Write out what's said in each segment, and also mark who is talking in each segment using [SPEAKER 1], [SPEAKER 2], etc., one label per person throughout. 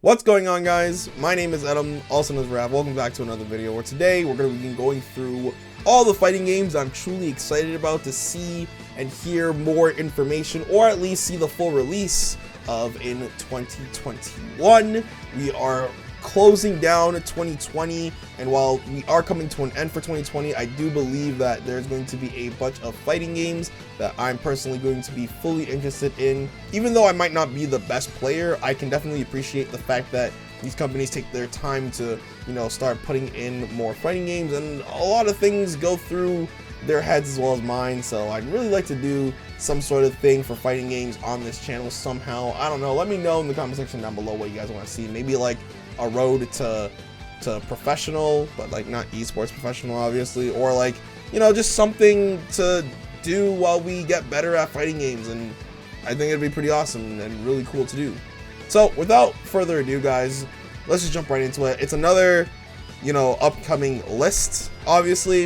[SPEAKER 1] What's going on, guys? My name is Adam, also known as Rav. Welcome back to another video where today we're going to be going through all the fighting games I'm truly excited about to see and hear more information, or at least see the full release of in 2021. We are closing down 2020, and while we are coming to an end for 2020, I do believe that there's going to be a bunch of fighting games that I'm personally going to be fully interested in. Even though I might not be the best player, I can definitely appreciate the fact that these companies take their time to, start putting in more fighting games, and a lot of things go through their heads as well as mine. So I'd really like to do some sort of thing for fighting games on this channel somehow. I don't know, let me know in the comment section down below what you guys want to see. Maybe like a road to professional, but like not esports professional obviously, or like, just something to do while we get better at fighting games, and I think it'd be pretty awesome and really cool to do. So without further ado, guys, let's just jump right into it. It's another upcoming list. Obviously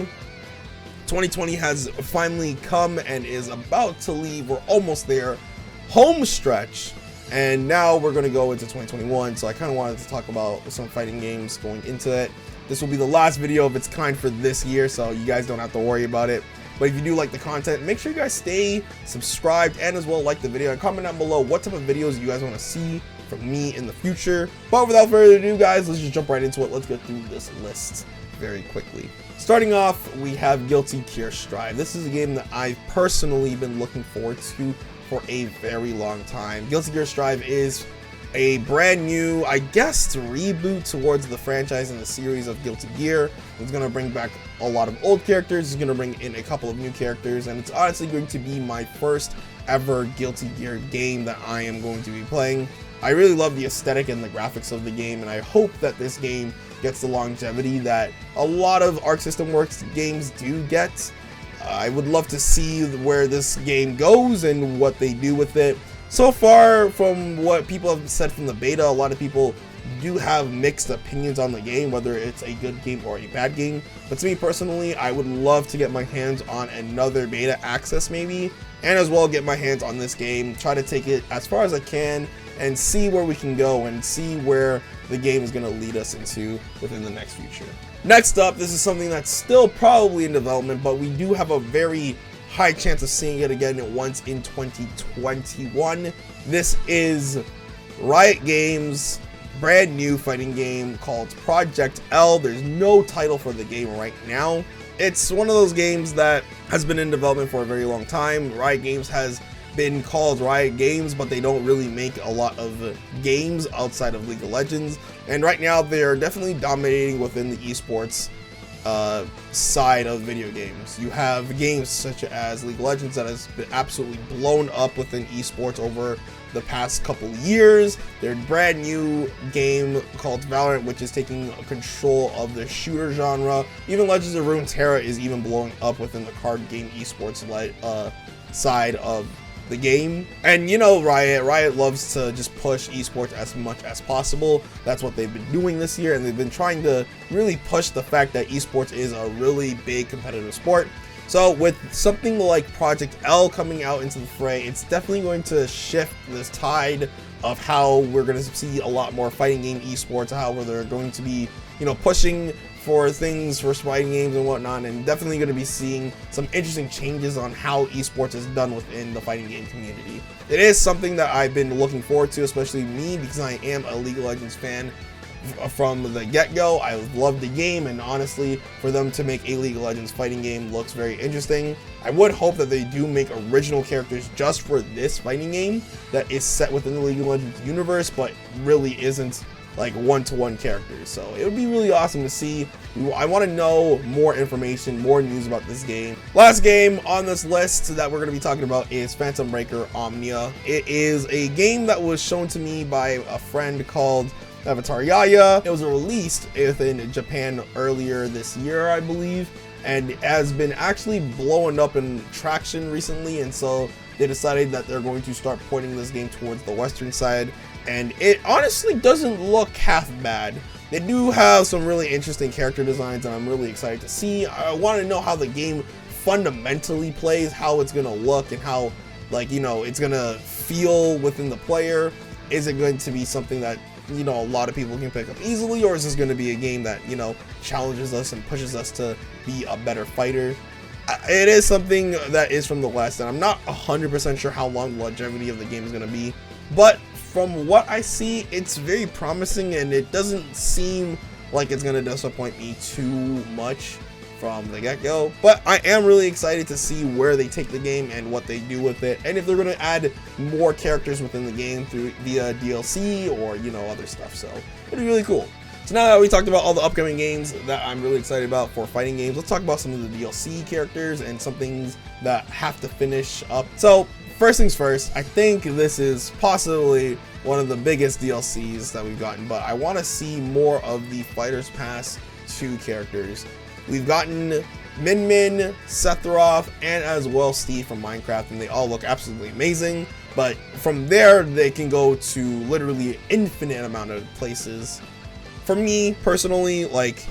[SPEAKER 1] 2020 has finally come and is about to leave. We're almost there, home stretch. And now we're going to go into 2021, so I kind of wanted to talk about some fighting games going into it. This will be the last video of its kind for this year, so you guys don't have to worry about it. But if you do like the content, make sure you guys stay subscribed and as well like the video, and comment down below what type of videos you guys want to see from me in the future. But without further ado, guys, let's just jump right into it. Let's get through this list very quickly. Starting off, we have Guilty Gear Strive. This is a game that I've personally been looking forward to for a very long time. Guilty Gear Strive is a brand new, I guess, reboot towards the franchise and the series of Guilty Gear. It's going to bring back a lot of old characters. It's going to bring in a couple of new characters, and it's honestly going to be my first ever Guilty Gear game that I am going to be playing. I really love the aesthetic and the graphics of the game, and I hope that this game gets the longevity that a lot of Arc System Works games do get. I would love to see where this game goes and what they do with it. So far, from what people have said from the beta, a lot of people do have mixed opinions on the game, whether it's a good game or a bad game. But to me personally, I would love to get my hands on another beta access maybe, and as well get my hands on this game, try to take it as far as I can and see where we can go and see where the game is going to lead us into within the next future. Next up, this is something that's still probably in development, but we do have a very high chance of seeing it again once in 2021. This is Riot Games' brand new fighting game called Project L. There's no title for the game right now. It's one of those games that has been in development for a very long time. Riot Games has been called Riot Games, but they don't really make a lot of games outside of League of Legends, and right now they're definitely dominating within the esports side of video games. You have games such as League of Legends that has been absolutely blown up within esports over the past couple years. Their brand new game called Valorant, which is taking control of the shooter genre. Even Legends of Runeterra is even blowing up within the card game esports side of the game. And Riot loves to just push esports as much as possible. That's what they've been doing this year, and they've been trying to really push the fact that esports is a really big competitive sport. So with something like Project L coming out into the fray, it's definitely going to shift this tide of how we're going to see a lot more fighting game esports, how they're going to be pushing for things for fighting games and whatnot, and definitely going to be seeing some interesting changes on how esports is done within the fighting game community. It is something that I've been looking forward to, especially me, because I am a League of Legends fan from the get-go. I love the game, and honestly, for them to make a League of Legends fighting game looks very interesting. I would hope that they do make original characters just for this fighting game that is set within the League of Legends universe, but really isn't like one-to-one characters. So it would be really awesome to see. I want to know more information, more news about this game. Last game on this list that we're going to be talking about is Phantom Breaker Omnia. It is a game that was shown to me by a friend called Avatar Yaya. It was released within Japan earlier this year, I believe, and has been actually blowing up in traction recently, and so they decided that they're going to start pointing this game towards the Western side, and it honestly doesn't look half bad. They do have some really interesting character designs, and I'm really excited to see. I want to know how the game fundamentally plays, how it's going to look, and how, it's going to feel within the player. Is it going to be something that you know, a lot of people can pick up easily, or is this going to be a game that, you know, challenges us and pushes us to be a better fighter? It is something that is from the West, and I'm not 100% sure how long the longevity of the game is going to be, but from what I see, it's very promising, and it doesn't seem like it's going to disappoint me too much from the get-go. But I am really excited to see where they take the game and what they do with it, and if they're going to add more characters within the game via DLC or, you know, other stuff. So it'll be really cool. So now that we talked about all the upcoming games that I'm really excited about for fighting games, let's talk about some of the DLC characters and some things that have to finish up. So first things first, I think this is possibly one of the biggest DLCs that we've gotten, but I want to see more of the Fighters Pass 2 characters. We've gotten Min Min, Sephiroth, and as well Steve from Minecraft, and they all look absolutely amazing. But from there, they can go to literally an infinite amount of places. For me personally, like,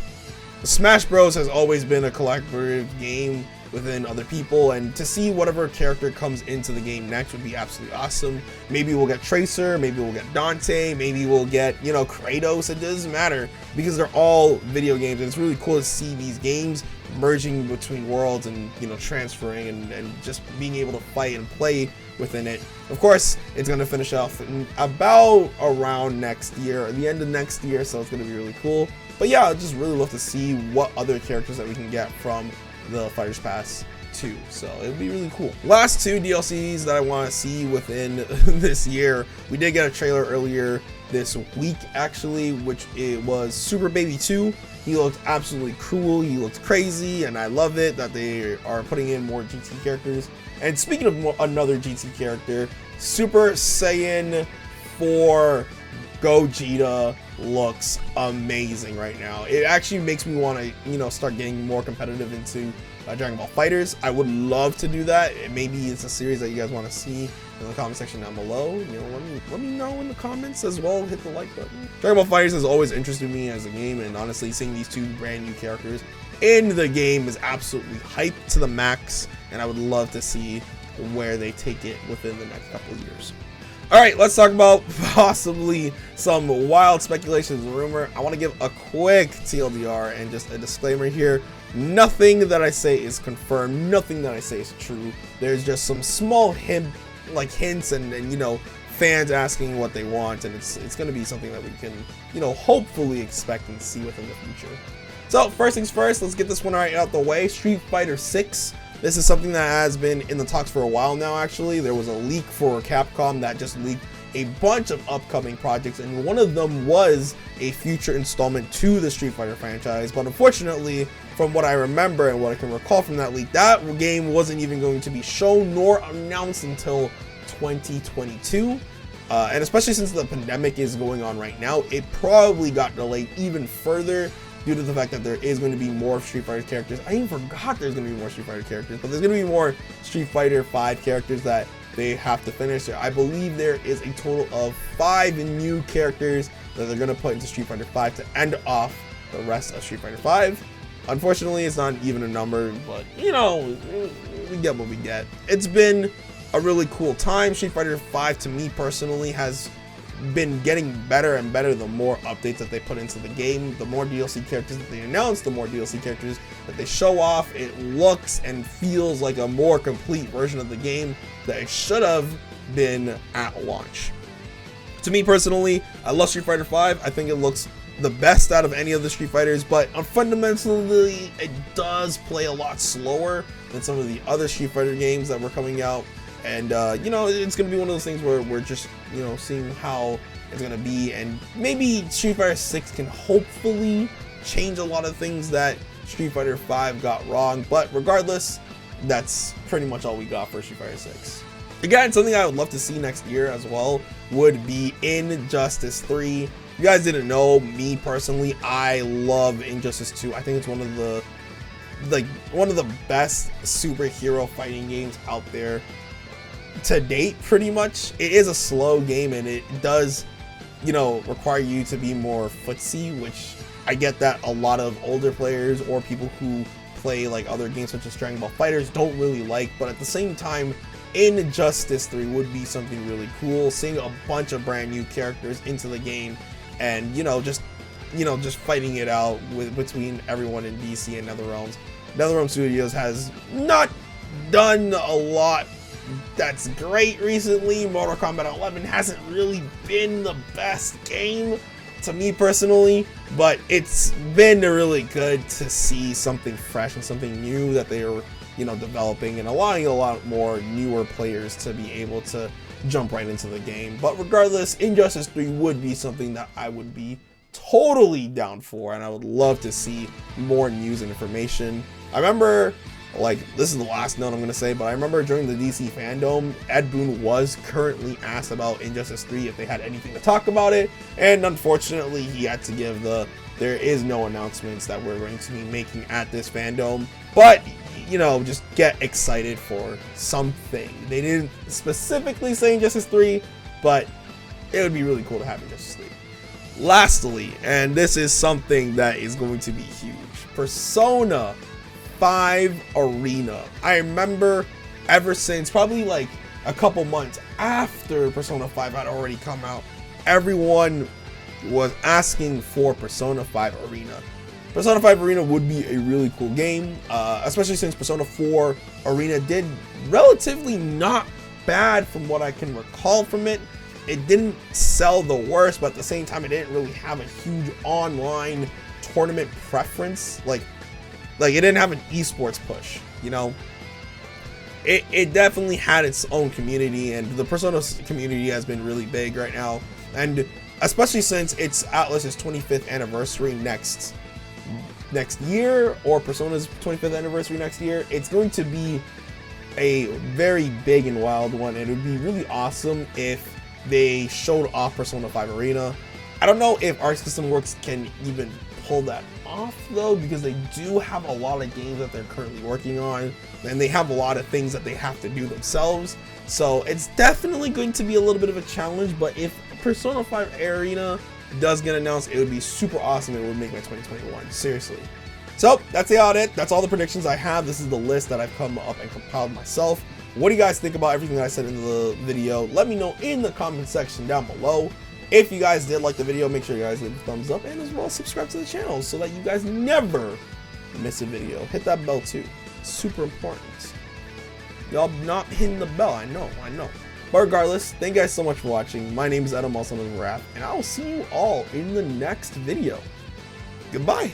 [SPEAKER 1] Smash Bros has always been a collaborative game within other people, and to see whatever character comes into the game next would be absolutely awesome. Maybe we'll get Tracer, maybe we'll get Dante, maybe we'll get, you know, Kratos. It doesn't matter, because they're all video games, and it's really cool to see these games merging between worlds and, you know, transferring and just being able to fight and play within it. Of course, it's going to finish off in about around next year, or the end of next year, so it's going to be really cool. But yeah, I just really love to see what other characters that we can get from the Fighters Pass 2, so it would be really cool. Last two DLCs that I want to see within this year, we did get a trailer earlier this week actually, which it was Super Baby 2. He looked absolutely cool, he looked crazy, and I love it that they are putting in more GT characters. And speaking of another GT character, Super Saiyan 4 Gogeta looks amazing right now. It actually makes me want to, you know, start getting more competitive into Dragon Ball FighterZ. I would love to do that. Maybe it's a series that you guys want to see in the comment section down below. You know, let me know in the comments as well. Hit the like button. Dragon Ball FighterZ has always interested me as a game, and honestly, seeing these two brand new characters in the game is absolutely hyped to the max, and I would love to see where they take it within the next couple of years. Alright, let's talk about possibly some wild speculations and rumor. I want to give a quick TLDR and just a disclaimer here. Nothing that I say is confirmed, nothing that I say is true. There's just some small hints and you know, fans asking what they want, and it's going to be something that we can, you know, hopefully expect and see within the future. So first things first, let's get this one right out the way. Street Fighter 6. This is something that has been in the talks for a while now, actually. There was a leak for Capcom that just leaked a bunch of upcoming projects, and one of them was a future installment to the Street Fighter franchise. But unfortunately, from what I remember and what I can recall from that leak, that game wasn't even going to be shown nor announced until 2022. And especially since the pandemic is going on right now, it probably got delayed even further, due to the fact that there is going to be more Street Fighter characters. I even forgot there's going to be more Street Fighter characters, but there's going to be more Street Fighter 5 characters that they have to finish. I believe there is a total of 5 new characters that they're going to put into Street Fighter 5 to end off the rest of Street Fighter 5. Unfortunately, it's not even a number, but, you know, we get what we get. It's been a really cool time. Street Fighter 5, to me personally, has been getting better and better the more updates that they put into the game. The more DLC characters that they announce, the more DLC characters that they show off. It looks and feels like a more complete version of the game that it should have been at launch. To me personally, I love Street Fighter 5. I think it looks the best out of any of the Street Fighters, but fundamentally it does play a lot slower than some of the other Street Fighter games that were coming out. And, you know, it's going to be one of those things where we're just, you know, seeing how it's going to be. And maybe Street Fighter 6 can hopefully change a lot of things that Street Fighter 5 got wrong. But regardless, that's pretty much all we got for Street Fighter 6. Again, something I would love to see next year as well would be Injustice 3. If you guys didn't know, me personally, I love Injustice 2. I think it's one of the best superhero fighting games out there to date, pretty much. It is a slow game, and it does, you know, require you to be more footsie, which I get that a lot of older players or people who play like other games such as Dragon Ball FighterZ don't really like. But at the same time, Injustice 3 would be something really cool. Seeing a bunch of brand new characters into the game and just fighting it out between everyone in DC and NetherRealms. NetherRealm Studios has not done a lot that's great recently. Mortal Kombat 11 hasn't really been the best game to me personally, but it's been really good to see something fresh and something new that they are developing, and allowing a lot more newer players to be able to jump right into the game. But regardless, Injustice 3 would be something that I would be totally down for, and I would love to see more news and information. I remember, like, this is the last note I'm going to say, but I remember during the DC fandom, Ed Boon was currently asked about Injustice 3 if they had anything to talk about it, and unfortunately he had to give there is no announcements that we're going to be making at this fandom, but just get excited for something. They didn't specifically say Injustice 3, but it would be really cool to have Injustice 3. Lastly, and this is something that is going to be huge, Persona 5 Arena. I remember ever since probably like a couple months after Persona 5 had already come out, everyone was asking for Persona 5 Arena. Persona 5 Arena would be a really cool game, especially since Persona 4 Arena did relatively not bad from what I can recall from it. It didn't sell the worst, but at the same time, it didn't really have a huge online tournament preference. Like it didn't have an esports push, It definitely had its own community, and the Persona community has been really big right now. And especially since it's Atlus's 25th anniversary next year, or Persona's 25th anniversary next year, it's going to be a very big and wild one, and it would be really awesome if they showed off Persona 5 Arena. I don't know if Arc System Works can even pull that off though, because they do have a lot of games that they're currently working on, and they have a lot of things that they have to do themselves, so it's definitely going to be a little bit of a challenge. But if Persona 5 Arena does get announced, it would be super awesome. It would make my 2021, seriously. So that's about it. That's all the predictions I have. This is the list that I've come up and compiled myself. What do you guys think about everything that I said in the video? Let me know in the comment section down below. If you guys did like the video, make sure you guys leave a thumbs up, and as well subscribe to the channel so that you guys never miss a video. Hit that bell too, super important. Y'all not hitting the bell, I know. But regardless, thank you guys so much for watching. My name is Adam, also known as Raph, and I will see you all in the next video. Goodbye.